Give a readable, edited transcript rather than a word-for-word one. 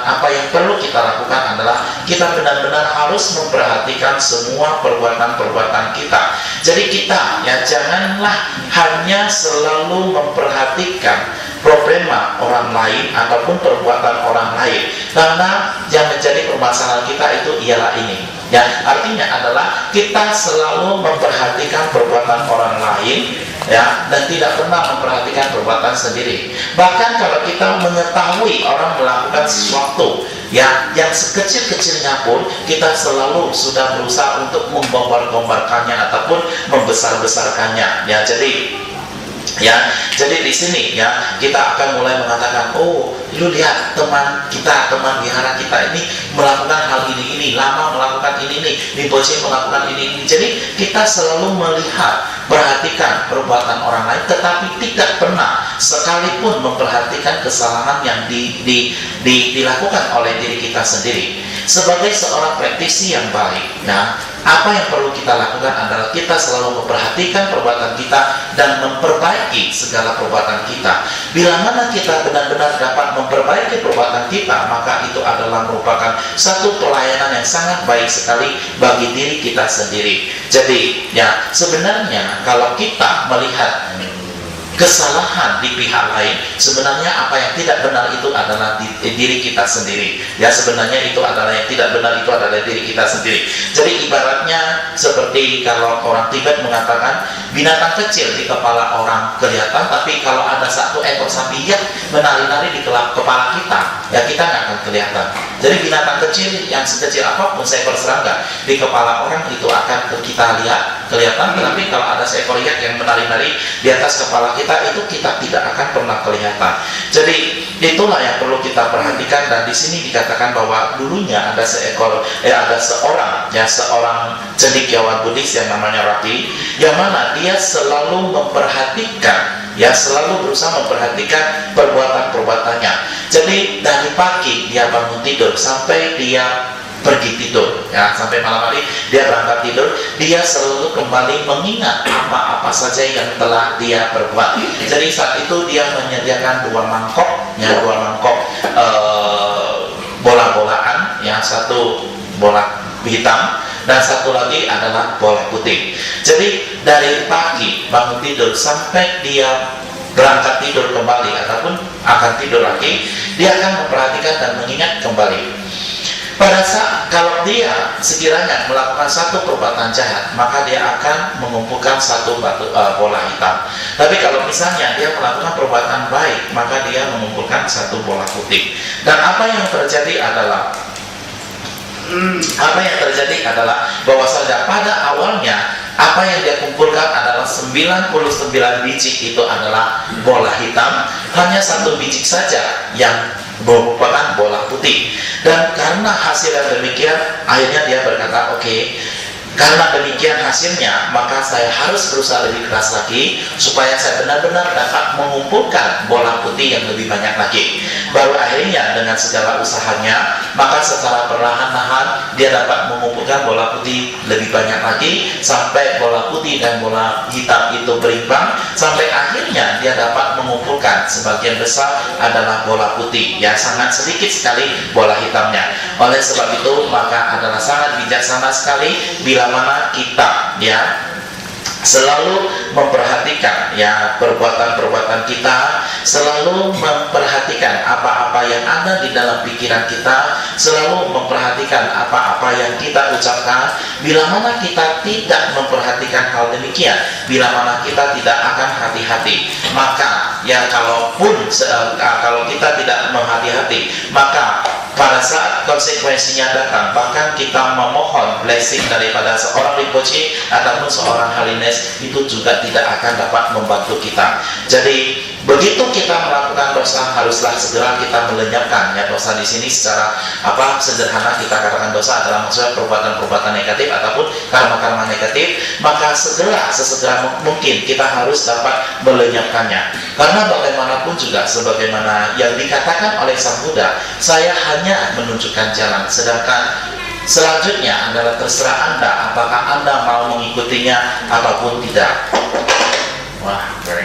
apa yang perlu kita lakukan adalah kita benar-benar harus memperhatikan semua perbuatan-perbuatan kita. Jadi kita ya janganlah hanya selalu memperhatikan problema orang lain ataupun perbuatan orang lain, karena yang menjadi permasalahan kita itu ialah ini ya, artinya adalah kita selalu memperhatikan perbuatan orang lain ya, dan tidak pernah memperhatikan perbuatan sendiri. Bahkan kalau kita mengetahui orang melakukan sesuatu ya, yang sekecil-kecilnya pun kita selalu sudah berusaha untuk membombar-bombarkannya ataupun membesar-besarkannya ya. Jadi di sini ya kita akan mulai mengatakan, oh lu lihat teman kita, teman wihara kita ini melakukan hal ini, lama melakukan ini Rinpoche melakukan ini. Jadi kita selalu melihat, perhatikan perbuatan orang lain, tetapi tidak pernah sekalipun memperhatikan kesalahan yang dilakukan oleh diri kita sendiri. Sebagai seorang praktisi yang baik, nah apa yang perlu kita lakukan adalah kita selalu memperhatikan perbuatan kita dan memperbaiki segala perbuatan kita. Bila mana kita benar-benar dapat memperbaiki perbuatan kita, maka itu adalah merupakan satu pelayanan yang sangat baik sekali bagi diri kita sendiri. Jadi ya sebenarnya kalau kita melihat kesalahan di pihak lain, sebenarnya apa yang tidak benar itu adalah diri kita sendiri ya. Sebenarnya itu adalah yang tidak benar itu adalah diri kita sendiri. Jadi ibaratnya seperti kalau orang Tibet mengatakan binatang kecil di kepala orang kelihatan, tapi kalau ada satu ekor sapi yang menari-nari di kepala kita ya, kita nggak akan kelihatan. Jadi binatang kecil yang sekecil apapun, seekor serangga di kepala orang itu akan kita lihat kelihatan, tetapi kalau ada seekor yak yang menari-nari di atas kepala kita, itu kita tidak akan pernah kelihatan. Jadi itulah yang perlu kita perhatikan. Dan di sini dikatakan bahwa dulunya ada seorang cendekiawan Buddhis yang namanya Rapi, yang mana dia selalu memperhatikan ya, selalu berusaha memperhatikan perbuatan-perbuatannya. Jadi dari pagi dia bangun tidur sampai dia pergi tidur ya, sampai malam hari dia berangkat tidur, dia selalu kembali mengingat apa-apa saja yang telah dia perbuat. Jadi saat itu dia menyediakan dua mangkok bola-bolaan ya, satu bola hitam dan satu lagi adalah bola putih. Jadi dari pagi bangun tidur sampai dia berangkat tidur kembali ataupun akan tidur lagi, dia akan memperhatikan dan mengingat kembali. Pada saat kalau dia sekiranya melakukan satu perbuatan jahat, maka dia akan mengumpulkan satu bola hitam. Tapi kalau misalnya dia melakukan perbuatan baik, maka dia mengumpulkan satu bola putih. Dan apa yang terjadi adalah bahwa saja pada awalnya apa yang dia kumpulkan adalah 99 biji itu adalah bola hitam, hanya satu biji saja yang merupakan bola putih. Dan karena hasil yang demikian, akhirnya dia berkata, oke, karena demikian hasilnya, maka saya harus berusaha lebih keras lagi supaya saya benar-benar dapat mengumpulkan bola putih yang lebih banyak lagi. Baru akhirnya dengan segala usahanya, maka secara perlahan-lahan dia dapat mengumpulkan bola putih lebih banyak lagi sampai bola putih dan bola hitam itu berimbang, sampai akhirnya dia dapat mengumpulkan sebagian besar adalah bola putih ya, sangat sedikit sekali bola hitamnya. Oleh sebab itu maka adalah sangat bijaksana sekali bila mana kita ya selalu memperhatikan ya perbuatan-perbuatan kita, selalu memperhatikan apa-apa yang ada di dalam pikiran kita, selalu memperhatikan apa-apa yang kita ucapkan. Bila mana kita tidak memperhatikan hal demikian, bila mana kita tidak akan hati-hati, maka ya kalau kita tidak menghati-hati, maka pada saat konsekuensinya datang, bahkan kita memohon blessing daripada seorang Rinpoche ataupun seorang Halines, itu juga tidak akan dapat membantu kita. Jadi begitu kita melakukan dosa, haruslah segera kita melenyapkan ya dosa. Di sini secara sederhana kita katakan dosa adalah maksudnya perbuatan-perbuatan negatif ataupun karma-karma negatif, maka sesegera mungkin kita harus dapat melenyapkannya. Karena bagaimanapun juga, sebagaimana yang dikatakan oleh Sang Buddha, saya hanya menunjukkan jalan, sedangkan selanjutnya adalah terserah Anda apakah Anda mau mengikutinya ataupun tidak. Wah, very